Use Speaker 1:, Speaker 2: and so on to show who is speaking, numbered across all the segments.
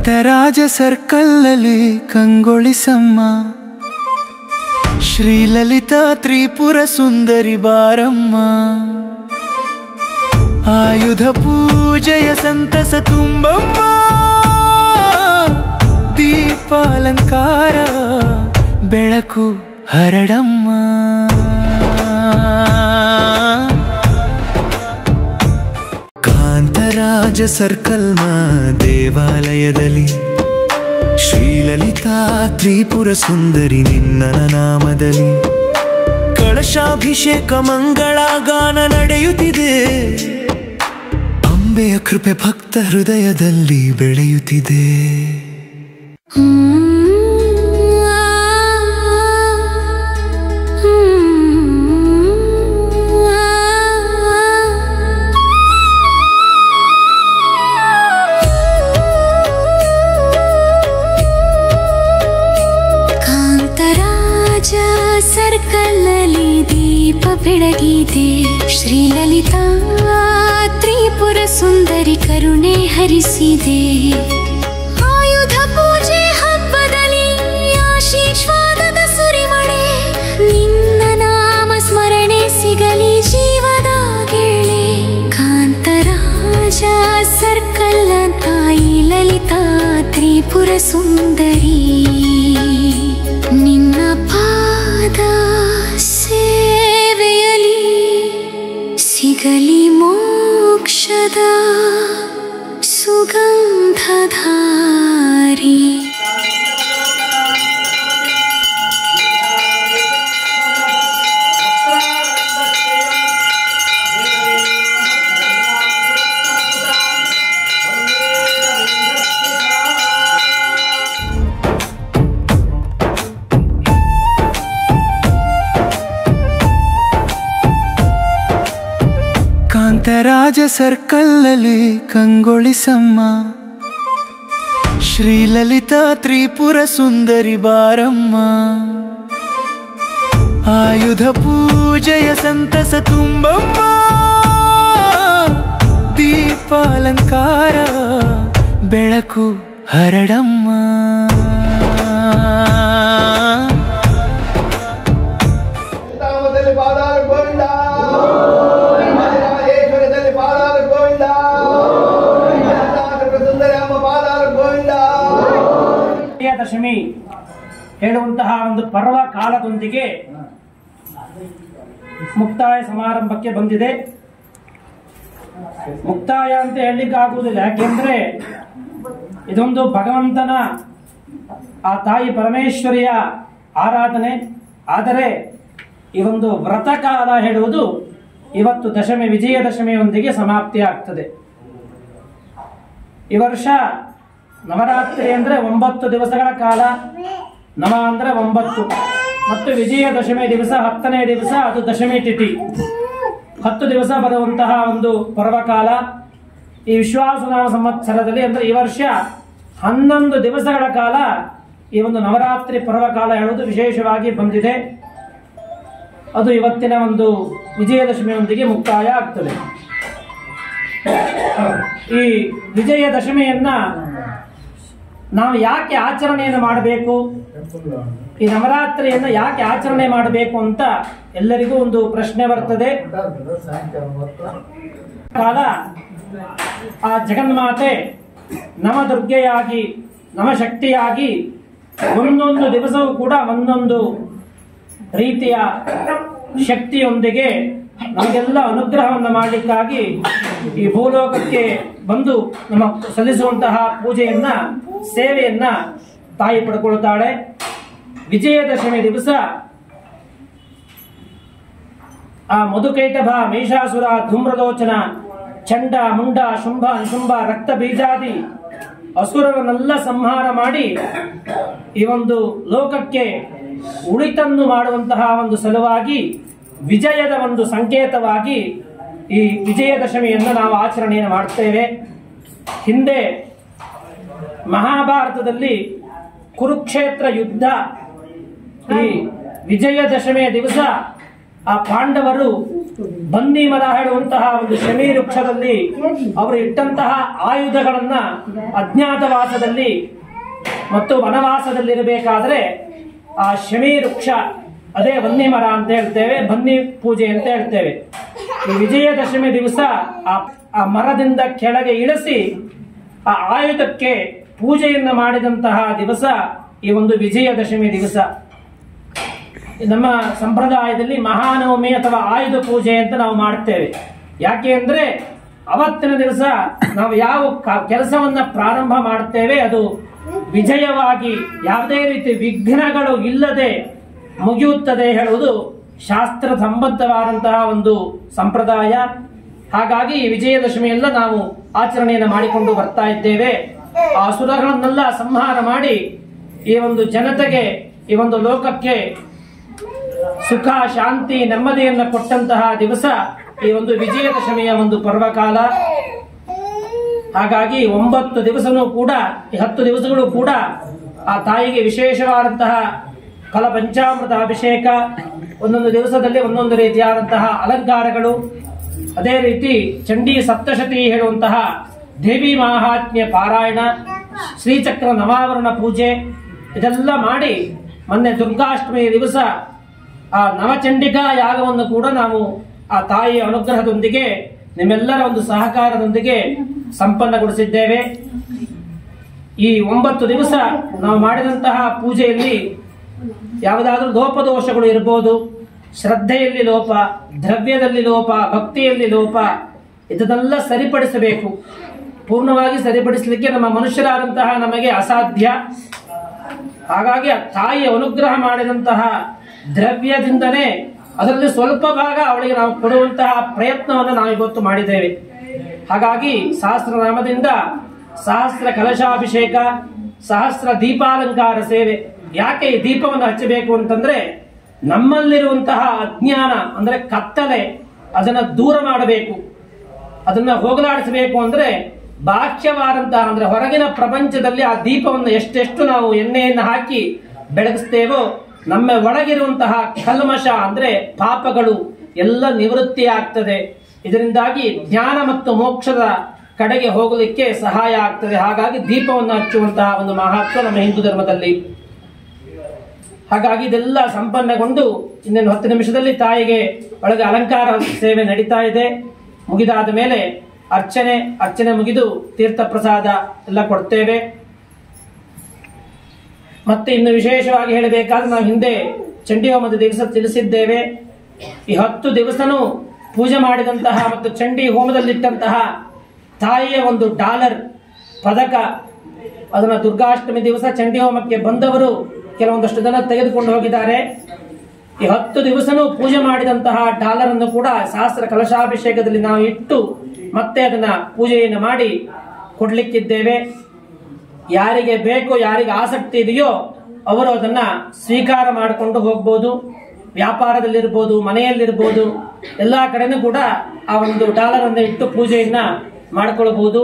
Speaker 1: ಕಾಂತರಾಜ ಸರ್ಕಲ್ಲಲ್ಲಿ ಕಂಗೊಳಿಸಮ್ಮ, ಶ್ರೀಲಲಿತಾ ತ್ರಿಪುರ ಸುಂದರಿ ಬಾರಮ್ಮ. ಆಯುಧ ಪೂಜೆಯ ಸಂತಸ ತುಂಬಮ್ಮ, ದೀಪಾಲಂಕಾರ ಬೆಳಕು ಹರಡಮ್ಮ. ಕಾಂತರಾಜ ಸರ್ಕಲ್ ದೇವಾಲಯದಲ್ಲಿ ಶ್ರೀಲಲಿತಾ ತ್ರಿಪುರ ಸುಂದರಿ ನಿನ್ನ ನಾಮದಲ್ಲಿ ಕಳಶಾಭಿಷೇಕ ಮಂಗಳಗಾನ ನಡೆಯುತ್ತಿದೆ. ಅಂಬೆಯ ಕೃಪೆ ಭಕ್ತ ಹೃದಯದಲ್ಲಿ ಬೆಳೆಯುತ್ತಿದೆ.
Speaker 2: ಸರ್ಕಲ್ಲಲ್ಲಿ ದೀಪ ಬೆಳಗಿದೆ, ಶ್ರೀಲಲಿತಾ ತ್ರಿಪುರ ಸುಂದರಿ ಕರುಣೆ ಹರಿಸಿದೆ. ಆಯುಧ ಪೂಜೆ ಹಬ್ಬದಲ್ಲಿ ಆಶೀರ್ವಾದದ ಸುರಿಮಳೆ, ನಿನ್ನ ನಾಮ ಸ್ಮರಣೆ ಸಿಗಲಿ ಜೀವದ ಗೆಳೆ. ಕಾಂತರಾಜ ಸರ್ಕಲ್ ತಾಯಿ ಲಲಿತಾ ತ್ರಿಪುರ ಸುಂದರಿ ನಿನ್ನ ಪಾದ ಸೇವೆಯಲಿ ಸಿಗಲಿ ಮೋಕ್ಷದ ಸುಗಂಧಧಾರಿ.
Speaker 1: ಕಾಂತರಾಜ ಸರ್ಕಲ್ಲಲ್ಲಿ ಕಂಗೊಳಿಸಮ್ಮ, ಶ್ರೀಲಲಿತಾ ತ್ರಿಪುರ ಸುಂದರಿ ಬಾರಮ್ಮ. ಆಯುಧ ಪೂಜೆಯ ಸಂತಸ ತುಂಬಮ್ಮ, ದೀಪಾಲಂಕಾರ ಬೆಳಕು ಹರಡಮ್ಮ.
Speaker 3: ದಶಮಿ ಹೇಳುವಂತಹ ಒಂದು ಪರ್ವ ಕಾಲದೊಂದಿಗೆ ಮುಕ್ತಾಯ ಸಮಾರಂಭಕ್ಕೆ ಬಂದಿದೆ. ಮುಕ್ತಾಯ ಅಂತ ಹೇಳಲಿಕ್ಕಾಗುವುದಿಲ್ಲ, ಯಾಕೆಂದ್ರೆ ಇದೊಂದು ಭಗವಂತನ ಆ ತಾಯಿ ಪರಮೇಶ್ವರಿಯ ಆರಾಧನೆ. ಆದರೆ ಈ ಒಂದು ವ್ರತಕಾಲ ಹೇಳುವುದು ಇವತ್ತು ದಶಮಿ ವಿಜಯದಶಮಿಯೊಂದಿಗೆ ಸಮಾಪ್ತಿ ಆಗ್ತದೆ. ಈ ವರ್ಷ ನವರಾತ್ರಿ ಅಂದ್ರೆ 9 ದಿವಸಗಳ ಕಾಲ, ನವ ಅಂದ್ರೆ 9 ಮತ್ತು ವಿಜಯದಶಮಿ ದಿವಸ 10ನೇ ದಿವಸ ಅದು ದಶಮಿ ತಿಥಿ, 10 ದಿವಸ ಬರುವಂತಹ ಒಂದು ಪರ್ವಕಾಲ. ಈ ವಿಶ್ವಾಸನಾಮ ಸಂವತ್ಸರದಲ್ಲಿ ಅಂದ್ರೆ ಈ ವರ್ಷ 11 ದಿವಸಗಳ ಕಾಲ ಈ ಒಂದು ನವರಾತ್ರಿ ಪರ್ವಕಾಲ ಹೇಳುವುದು ವಿಶೇಷವಾಗಿ ಬಂದಿದೆ. ಅದು ಇವತ್ತಿನ ಒಂದು ವಿಜಯದಶಮಿಯೊಂದಿಗೆ ಮುಕ್ತಾಯ ಆಗ್ತದೆ. ಈ ವಿಜಯದಶಮಿಯನ್ನ ನಾವು ಯಾಕೆ ಆಚರಣೆಯನ್ನು ಮಾಡಬೇಕು, ಈ ನವರಾತ್ರಿಯನ್ನು ಯಾಕೆ ಆಚರಣೆ ಮಾಡಬೇಕು ಅಂತ ಎಲ್ಲರಿಗೂ ಒಂದು ಪ್ರಶ್ನೆ ಬರ್ತದೆ. ಕಾಲ ಆ ಜಗನ್ಮಾತೆ ನವದುರ್ಗೆಯಾಗಿ ನವಶಕ್ತಿಯಾಗಿ ಒಂದೊಂದು ದಿವಸವೂ ಕೂಡ ಒಂದೊಂದು ರೀತಿಯ ಶಕ್ತಿಯೊಂದಿಗೆ ನಮಗೆಲ್ಲ ಅನುಗ್ರಹವನ್ನು ಮಾಡಲಿಕ್ಕಾಗಿ ಈ ಭೂಲೋಕಕ್ಕೆ ಬಂದು ನಮ್ಮ ಸಲ್ಲಿಸುವಂತಹ ಪೂಜೆಯನ್ನ ಸೇವೆಯನ್ನ ತಾಯಿ ಪಡ್ಕೊಳ್ತಾಳೆ. ವಿಜಯದಶಮಿ ದಿವಸ ಆ ಮಧುಕೈಟಭ, ಮಹಿಷಾಸುರ, ಧೂಮ್ರಲೋಚನ, ಚಂಡ, ಮುಂಡ, ಶುಂಭ, ನಿಶುಂಭ, ರಕ್ತ ಬೀಜಾದಿ ಅಸುರರನ್ನೆಲ್ಲ ಸಂಹಾರ ಮಾಡಿ ಈ ಒಂದು ಲೋಕಕ್ಕೆ ಉಳಿತನ್ನು ಮಾಡುವಂತಹ ಒಂದು ಸಲುವಾಗಿ ವಿಜಯದ ಒಂದು ಸಂಕೇತವಾಗಿ ಈ ವಿಜಯದಶಮಿಯನ್ನು ನಾವು ಆಚರಣೆಯನ್ನು ಮಾಡುತ್ತೇವೆ. ಹಿಂದೆ ಮಹಾಭಾರತದಲ್ಲಿ ಕುರುಕ್ಷೇತ್ರ ಯುದ್ಧ ಈ ವಿಜಯದಶಮಿಯ ದಿವಸ ಆ ಪಾಂಡವರು ಬನ್ನಿ ಮರ ಹೇಳುವಂತಹ ಒಂದು ಶಮೀ ವೃಕ್ಷದಲ್ಲಿ ಅವರು ಇಟ್ಟಂತಹ ಆಯುಧಗಳನ್ನ ಅಜ್ಞಾತವಾಸದಲ್ಲಿ ಮತ್ತು ವನವಾಸದಲ್ಲಿರಬೇಕಾದ್ರೆ ಆ ಶಮೀ ವೃಕ್ಷ, ಅದೇ ಬನ್ನಿ ಮರ ಅಂತ ಹೇಳ್ತೇವೆ, ಬನ್ನಿ ಪೂಜೆ ಅಂತ ಹೇಳ್ತೇವೆ. ಈ ವಿಜಯದಶಮಿ ದಿವಸ ಆ ಮರದಿಂದ ಕೆಳಗೆ ಇಳಿಸಿ ಆ ಆಯುಧಕ್ಕೆ ಪೂಜೆಯನ್ನು ಮಾಡಿದಂತಹ ದಿವಸ ಈ ಒಂದು ವಿಜಯದಶಮಿ ದಿವಸ. ನಮ್ಮ ಸಂಪ್ರದಾಯದಲ್ಲಿ ಮಹಾನವಮಿ ಅಥವಾ ಆಯುಧ ಪೂಜೆ ಅಂತ ನಾವು ಮಾಡ್ತೇವೆ. ಯಾಕೆ ಅಂದ್ರೆ ಅವತ್ತಿನ ದಿವಸ ನಾವು ಯಾವ ಕೆಲಸವನ್ನ ಪ್ರಾರಂಭ ಮಾಡ್ತೇವೆ ಅದು ವಿಜಯವಾಗಿ ಯಾವುದೇ ರೀತಿ ವಿಘ್ನಗಳು ಇಲ್ಲದೆ ಮುಗಿಯುತ್ತದೆ ಹೇಳುವುದು ಶಾಸ್ತ್ರ ಸಂಬದ್ಧವಾದಂತಹ ಒಂದು ಸಂಪ್ರದಾಯ. ಹಾಗಾಗಿ ವಿಜಯದಶಮಿಯೆಲ್ಲ ನಾವು ಆಚರಣೆಯನ್ನು ಮಾಡಿಕೊಂಡು ಬರ್ತಾ ಇದ್ದೇವೆ. ಆ ಅಸುರಗಳನ್ನೆಲ್ಲ ಸಂಹಾರ ಮಾಡಿ ಈ ಒಂದು ಜನತೆಗೆ, ಈ ಒಂದು ಲೋಕಕ್ಕೆ ಸುಖ, ಶಾಂತಿ, ನೆಮ್ಮದಿಯನ್ನು ಕೊಟ್ಟಂತಹ ದಿವಸ ಈ ಒಂದು ವಿಜಯದಶಮಿಯ ಒಂದು ಪರ್ವಕಾಲ. ಹಾಗಾಗಿ 9 ದಿವಸನೂ ಕೂಡ, ಈ 10 ದಿವಸಗಳು ಕೂಡ ಆ ತಾಯಿಗೆ ವಿಶೇಷವಾದಂತಹ ಫಲಪಂಚಾಮೃತ ಅಭಿಷೇಕ, ಒಂದೊಂದು ದಿವಸದಲ್ಲಿ ಒಂದೊಂದು ರೀತಿಯಾದಂತಹ ಅಲಂಕಾರಗಳು, ಅದೇ ರೀತಿ ಚಂಡೀ ಸಪ್ತಶತಿ ಹೇಳುವಂತಹ ದೇವಿ ಮಾಹಾತ್ಮ್ಯ ಪಾರಾಯಣ, ಶ್ರೀಚಕ್ರ ನವಾವರಣ ಪೂಜೆ ಇದೆಲ್ಲ ಮಾಡಿ ಮೊನ್ನೆ ದುರ್ಗಾಷ್ಟಮಿ ದಿವಸ ಆ ನವಚಂಡಿಕಾ ಯಾಗವನ್ನು ಕೂಡ ನಾವು ಆ ತಾಯಿಯ ಅನುಗ್ರಹದೊಂದಿಗೆ ನಿಮ್ಮೆಲ್ಲರ ಒಂದು ಸಹಕಾರದೊಂದಿಗೆ ಸಂಪನ್ನಗೊಳಿಸಿದ್ದೇವೆ. ಈ 9 ದಿವಸ ನಾವು ಮಾಡಿದಂತಹ ಪೂಜೆಯಲ್ಲಿ ಯಾವುದಾದ್ರೂ ಲೋಪದೋಷಗಳು ಇರಬಹುದು, ಶ್ರದ್ಧೆಯಲ್ಲಿ ಲೋಪ, ದ್ರವ್ಯದಲ್ಲಿ ಲೋಪ, ಭಕ್ತಿಯಲ್ಲಿ ಲೋಪ, ಇದನ್ನೆಲ್ಲ ಸರಿಪಡಿಸಬೇಕು. ಪೂರ್ಣವಾಗಿ ಸರಿಪಡಿಸಲಿಕ್ಕೆ ನಮ್ಮ ಮನುಷ್ಯರಾದಂತಹ ನಮಗೆ ಅಸಾಧ್ಯ. ಹಾಗಾಗಿ ಆ ತಾಯಿಯ ಅನುಗ್ರಹ ಮಾಡಿದಂತಹ ದ್ರವ್ಯದಿಂದನೇ ಅದರಲ್ಲಿ ಸ್ವಲ್ಪ ಭಾಗ ಅವಳಿಗೆ ನಾವು ಕೊಡುವಂತಹ ಪ್ರಯತ್ನವನ್ನು ನಾವು ಇವತ್ತು ಮಾಡಿದ್ದೇವೆ. ಹಾಗಾಗಿ ಸಹಸ್ರನಾಮದಿಂದ ಸಹಸ್ರ ಕಲಶಾಭಿಷೇಕ, ಸಹಸ್ರ ದೀಪಾಲಂಕಾರ ಸೇವೆ. ಯಾಕೆ ಈ ದೀಪವನ್ನು ಹಚ್ಚಬೇಕು ಅಂತಂದ್ರೆ ನಮ್ಮಲ್ಲಿರುವಂತಹ ಅಜ್ಞಾನ ಅಂದ್ರೆ ಕತ್ತಲೆ ಅದನ್ನ ದೂರ ಮಾಡಬೇಕು, ಅದನ್ನ ಹೋಗಲಾಡಿಸಬೇಕು. ಅಂದ್ರೆ ಬಾಹ್ಯವಾದಂತಹ ಅಂದ್ರೆ ಹೊರಗಿನ ಪ್ರಪಂಚದಲ್ಲಿ ಆ ದೀಪವನ್ನು ಎಷ್ಟೆಷ್ಟು ನಾವು ಎಣ್ಣೆಯನ್ನು ಹಾಕಿ ಬೆಳಗಿಸ್ತೇವೋ ನಮ್ಮ ಒಳಗಿರುವಂತಹ ಕಲ್ಮಶ ಅಂದ್ರೆ ಪಾಪಗಳು ಎಲ್ಲ ನಿವೃತ್ತಿ ಆಗ್ತದೆ. ಇದರಿಂದಾಗಿ ಜ್ಞಾನ ಮತ್ತು ಮೋಕ್ಷದ ಕಡೆಗೆ ಹೋಗಲಿಕ್ಕೆ ಸಹಾಯ ಆಗ್ತದೆ. ಹಾಗಾಗಿ ದೀಪವನ್ನು ಹಚ್ಚುವಂತಹ ಒಂದು ಮಹತ್ವ ನಮ್ಮ ಹಿಂದೂ ಧರ್ಮದಲ್ಲಿ. ಹಾಗಾಗಿ ಇದೆಲ್ಲ ಸಂಪನ್ನಗೊಂಡು ಇನ್ನೇನು 10 ನಿಮಿಷದಲ್ಲಿ ತಾಯಿಗೆ ಒಳಗೆ ಅಲಂಕಾರ ಸೇವೆ ನಡೀತಾ ಇದೆ. ಮುಗಿದಾದ ಮೇಲೆ ಅರ್ಚನೆ ಮುಗಿದು ತೀರ್ಥ ಪ್ರಸಾದ ಎಲ್ಲ ಕೊಡ್ತೇವೆ. ಮತ್ತೆ ಇನ್ನು ವಿಶೇಷವಾಗಿ ಹೇಳಬೇಕಾದ್ರೆ ನಾವು ಹಿಂದೆ ಚಂಡಿ ಹೋಮದ ದಿವಸ ತಿಳಿಸಿದ್ದೇವೆ. ಈ 10 ದಿವಸನೂ ಪೂಜೆ ಮಾಡಿದಂತಹ ಮತ್ತು ಚಂಡಿ ಹೋಮದಲ್ಲಿಟ್ಟಂತಹ ತಾಯಿಯ ಒಂದು ಡಾಲರ್ ಪದಕ, ಅದನ್ನ ದುರ್ಗಾಷ್ಟಮಿ ದಿವಸ ಚಂಡಿ ಹೋಮಕ್ಕೆ ಬಂದವರು ಕೆಲವೊಂದಷ್ಟು ಜನ ತೆಗೆದುಕೊಂಡು ಹೋಗಿದ್ದಾರೆ. ಈ 10 ದಿವಸನೂ ಪೂಜೆ ಮಾಡಿದಂತಹ ಡಾಲರ್ ಅನ್ನು ಕೂಡ ಸಹಸ್ರ ಕಲಶಾಭಿಷೇಕದಲ್ಲಿ ನಾವು ಇಟ್ಟು ಮತ್ತೆ ಅದನ್ನ ಪೂಜೆಯನ್ನು ಮಾಡಿ ಕೊಡ್ಲಿಕ್ಕಿದ್ದೇವೆ. ಯಾರಿಗೆ ಬೇಕು, ಯಾರಿಗೆ ಆಸಕ್ತಿ ಇದೆಯೋ ಅವರು ಅದನ್ನ ಸ್ವೀಕಾರ ಮಾಡಿಕೊಂಡು ಹೋಗ್ಬೋದು. ವ್ಯಾಪಾರದಲ್ಲಿರ್ಬೋದು, ಮನೆಯಲ್ಲಿರ್ಬೋದು, ಎಲ್ಲಾ ಕಡೆನೂ ಕೂಡ ಆ ಒಂದು ಡಾಲರ್ ಅನ್ನು ಇಟ್ಟು ಪೂಜೆಯನ್ನ ಮಾಡಿಕೊಳ್ಳಬಹುದು.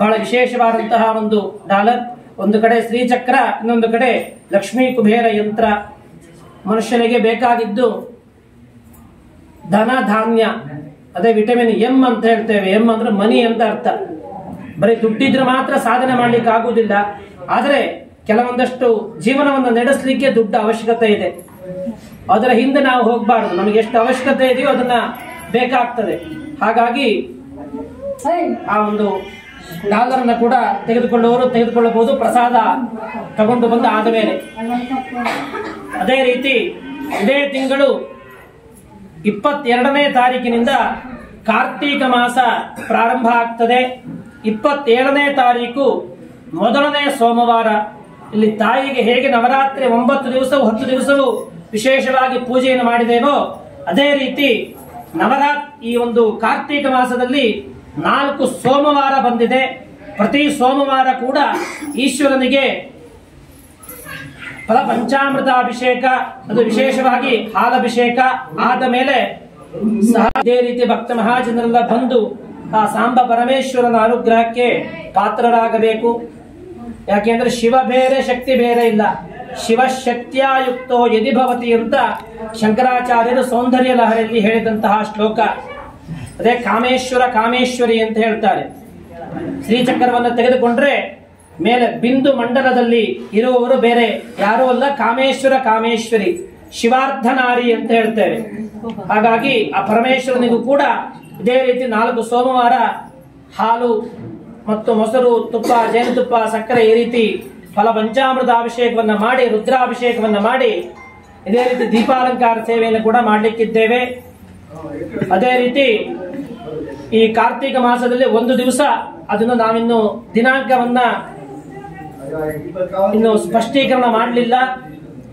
Speaker 3: ಬಹಳ ವಿಶೇಷವಾದಂತಹ ಒಂದು ಡಾಲರ್. ಒಂದು ಕಡೆ ಶ್ರೀಚಕ್ರ, ಇನ್ನೊಂದು ಕಡೆ ಲಕ್ಷ್ಮೀ ಕುಬೇರ ಯಂತ್ರ. ಮನುಷ್ಯನಿಗೆ ಬೇಕಾಗಿದ್ದು ಧನ ಧಾನ್ಯ, ಅದೇ ವಿಟಮಿನ್ ಎಂ ಅಂತ ಹೇಳ್ತೇವೆ. ಎಂ ಅಂದ್ರೆ ಮನಿ ಅಂತ ಅರ್ಥ. ಬರೀ ದುಡ್ಡಿದ್ರೆ ಮಾತ್ರ ಸಾಧನೆ ಮಾಡ್ಲಿಕ್ಕೆ ಆಗುವುದಿಲ್ಲ. ಆದ್ರೆ ಕೆಲವೊಂದಷ್ಟು ಜೀವನವನ್ನು ನಡೆಸಲಿಕ್ಕೆ ದುಡ್ಡು ಅವಶ್ಯಕತೆ ಇದೆ. ಅದರ ಹಿಂದೆ ನಾವು ಹೋಗಬಾರದು. ನಮಗೆ ಎಷ್ಟು ಅವಶ್ಯಕತೆ ಇದೆಯೋ ಅದನ್ನ ಬೇಕಾಗ್ತದೆ. ಹಾಗಾಗಿ ಆ ಒಂದು ಡಾಲರ್ ಅನ್ನ ಕೂಡ ತೆಗೆದುಕೊಳ್ಳುವವರು ತೆಗೆದುಕೊಳ್ಳಬಹುದು, ಪ್ರಸಾದ ತಗೊಂಡು ಬಂದು ಆದ ಮೇಲೆ. ಅದೇ ರೀತಿ ಇದೇ ತಿಂಗಳು 22ನೇ ತಾರೀಕಿನಿಂದ ಕಾರ್ತೀಕ ಮಾಸ ಪ್ರಾರಂಭ ಆಗ್ತದೆ. 27ನೇ ತಾರೀಕು ಮೊದಲನೇ ಸೋಮವಾರ. ಇಲ್ಲಿ ತಾಯಿಗೆ ಹೇಗೆ ನವರಾತ್ರಿ 9 ದಿವಸವೂ 10 ದಿವಸವೂ ವಿಶೇಷವಾಗಿ ಪೂಜೆಯನ್ನು ಮಾಡಿದೇವೋ ಅದೇ ರೀತಿ ಈ ಒಂದು ಕಾರ್ತೀಕ ಮಾಸದಲ್ಲಿ 4 ಸೋಮವಾರ ಬಂದಿದೆ. ಪ್ರತಿ ಸೋಮವಾರ ಕೂಡ ಈಶ್ವರನಿಗೆ ಫಲ ಪಂಚಾಮೃತ ಅಭಿಷೇಕ, ಅದು ವಿಶೇಷವಾಗಿ ಹಾಲಭಿಷೇಕ ಆದ ಮೇಲೆ ಸಹ ಇದೇ ರೀತಿ ಭಕ್ತ ಮಹಾಜನರೆಲ್ಲ ಬಂದು ಆ ಸಾಂಬ ಪರಮೇಶ್ವರನ ಅನುಗ್ರಹಕ್ಕೆ ಪಾತ್ರರಾಗಬೇಕು. ಯಾಕೆಂದ್ರೆ ಶಿವ ಬೇರೆ, ಶಕ್ತಿ ಬೇರೆ ಇಲ್ಲ. ಶಿವಶಕ್ತಿಯುಕ್ತೋ ಯದಿ ಭವತಿ ಅಂತ ಶಂಕರಾಚಾರ್ಯರು ಸೌಂದರ್ಯ ಲಹರಿಯಲ್ಲಿ ಹೇಳಿದಂತಹ ಶ್ಲೋಕ. ಅದೇ ಕಾಮೇಶ್ವರ ಕಾಮೇಶ್ವರಿ ಅಂತ ಹೇಳ್ತಾರೆ. ಶ್ರೀಚಕ್ರವನ್ನು ತೆಗೆದುಕೊಂಡ್ರೆ ಮೇಲೆ ಬಿಂದು ಮಂಡಲದಲ್ಲಿ ಇರುವವರು ಬೇರೆ ಯಾರೂ ಅಲ್ಲ, ಕಾಮೇಶ್ವರ ಕಾಮೇಶ್ವರಿ, ಶಿವಾರ್ಧನಾರಿ ಅಂತ ಹೇಳ್ತೇವೆ. ಹಾಗಾಗಿ ಆ ಪರಮೇಶ್ವರನಿಗೂ ಕೂಡ ಇದೇ ರೀತಿ 4 ಸೋಮವಾರ ಹಾಲು ಮತ್ತು ಮೊಸರು, ತುಪ್ಪ, ಜೇನುತುಪ್ಪ, ಸಕ್ಕರೆ ಈ ರೀತಿ ಫಲ ಪಂಚಾಮೃತ ಅಭಿಷೇಕವನ್ನ ಮಾಡಿ, ರುದ್ರಾಭಿಷೇಕವನ್ನ ಮಾಡಿ, ಇದೇ ರೀತಿ ದೀಪಾಲಂಕಾರ ಸೇವೆಯನ್ನು ಕೂಡ ಮಾಡಲಿಕ್ಕಿದ್ದೇವೆ. ಅದೇ ರೀತಿ ಈ ಕಾರ್ತಿಕ ಮಾಸದಲ್ಲಿ 1 ದಿವಸ, ಅದನ್ನು ನಾವಿನ್ನು ದಿನಾಂಕವನ್ನ ಇನ್ನು ಸ್ಪಷ್ಟೀಕರಣ ಮಾಡಲಿಲ್ಲ.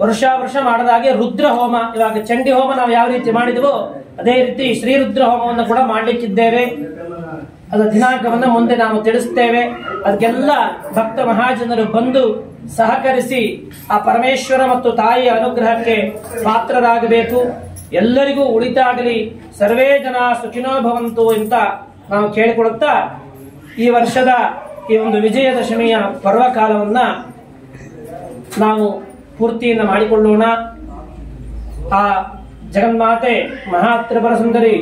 Speaker 3: ವರ್ಷ ಮಾಡದಾಗೆ ರುದ್ರ ಹೋಮ, ಇವಾಗ ಚಂಡಿ ಹೋಮ ನಾವು ಯಾವ ರೀತಿ ಮಾಡಿದವೋ ಅದೇ ರೀತಿ ಶ್ರೀ ರುದ್ರ ಹೋಮವನ್ನು ಕೂಡ ಮಾಡಲಿಕ್ಕಿದ್ದೇವೆ. ಅದರ ದಿನಾಂಕವನ್ನು ಮುಂದೆ ನಾವು ತಿಳಿಸ್ತೇವೆ. ಅದಕ್ಕೆಲ್ಲ ಭಕ್ತ ಮಹಾಜನರು ಬಂದು ಸಹಕರಿಸಿ ಆ ಪರಮೇಶ್ವರ ಮತ್ತು ತಾಯಿಯ ಅನುಗ್ರಹಕ್ಕೆ ಪಾತ್ರರಾಗಬೇಕು. ಎಲ್ಲರಿಗೂ ಉಳಿತಾಗಲಿ, ಸರ್ವೇ ಜನ ಸುಖಿನೋ ಭವಂತು ಅಂತ ನಾವು ಕೇಳಿಕೊಳ್ಳುತ್ತಾ ಈ ವರ್ಷದ ಈ ಒಂದು ವಿಜಯದಶಮಿಯ ಪರ್ವಕಾಲವನ್ನ ನಾವು ಪೂರ್ತಿಯನ್ನು ಮಾಡಿಕೊಳ್ಳೋಣ. ಆ ಜಗನ್ಮಾತೆ ಮಹಾ ತ್ರಿಪುರ ಸುಂದರಿ,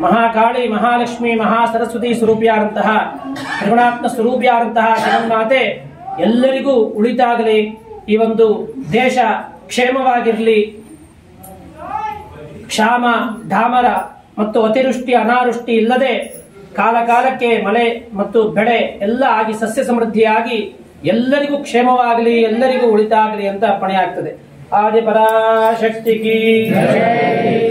Speaker 3: ಮಹಾಕಾಳಿ, ಮಹಾಲಕ್ಷ್ಮಿ, ಮಹಾ ಸರಸ್ವತಿ ಸ್ವರೂಪಿಯಾದಂತಹ, ತ್ರಿಗುಣಾತ್ಮ ಸ್ವರೂಪಿಯಾದಂತಹ ಜಗನ್ಮಾತೆ ಎಲ್ಲರಿಗೂ ಉಳಿತಾಗಲಿ. ಈ ಒಂದು ದೇಶ ಕ್ಷೇಮವಾಗಿರಲಿ. ಕ್ಷಾಮ ಧಾಮರ ಮತ್ತು ಅತಿವೃಷ್ಟಿ ಅನಾವೃಷ್ಟಿ ಇಲ್ಲದೆ ಕಾಲ ಕಾಲಕ್ಕೆ ಮಳೆ ಮತ್ತು ಬೆಳೆ ಎಲ್ಲ ಆಗಿ ಸಸ್ಯ ಸಮೃದ್ಧಿಯಾಗಿ ಎಲ್ಲರಿಗೂ ಕ್ಷೇಮವಾಗಲಿ, ಎಲ್ಲರಿಗೂ ಉಳಿತಾಗಲಿ ಅಂತ ಅರ್ಪಣೆ ಆಗ್ತದೆ. ಆದಿಪರಾಶಕ್ತಿ ಕೀ ಜೈ.